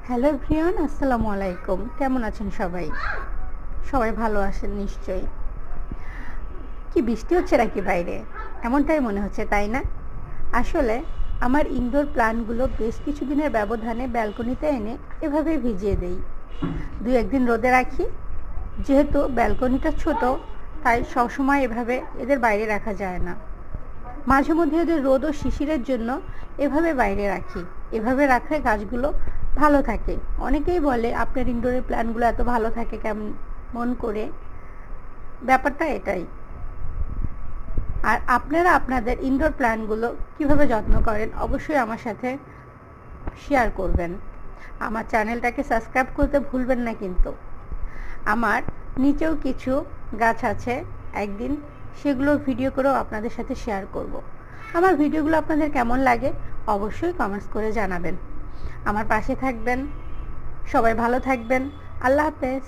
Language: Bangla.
হ্যালো এভরিওয়ান, আসসালামু আলাইকুম। কেমন আছেন সবাই? সবাই ভালো আছেন নিশ্চয়ই। কি বৃষ্টি হচ্ছে নাকি বাইরে? এমনটাই মনে হচ্ছে, তাই না? আসলে আমার ইনডোর প্ল্যান্টগুলো বেশ কিছুদিনের ব্যবধানে ব্যালকনিতে এনে এভাবে ভিজিয়ে দেই। 2-1 দিন রোদে রাখি। যেহেতু ব্যালকনিটা ছোট, তাই সবসময় এভাবে এদের বাইরে রাখা যায় না। মাঝে মধ্যে এদের রোদ ও শিশিরের জন্য এভাবে বাইরে রাখি। এভাবে রাখলে গাছগুলো ভালো থাকে। অনেকেই বলে আপনার ইনডোরের প্ল্যান্টগুলো এত ভালো থাকে কেমন করে? ব্যাপারটা এটাই। আর আপনারা আপনাদের ইনডোর প্ল্যান্টগুলো কিভাবে যত্ন করেন অবশ্যই আমার সাথে শেয়ার করবেন। আমার চ্যানেলটাকে সাবস্ক্রাইব করতে ভুলবেন না কিন্তু। আমার নিচেও কিছু গাছ আছে, একদিন সেগুলো ভিডিও করেও আপনাদের সাথে শেয়ার করব। আমার ভিডিওগুলো আপনাদের কেমন লাগে অবশ্যই কমেন্টস করে জানাবেন। আমার পাশে থাকবেন। সবাই ভালো থাকবেন। আল্লাহ হাফেজ।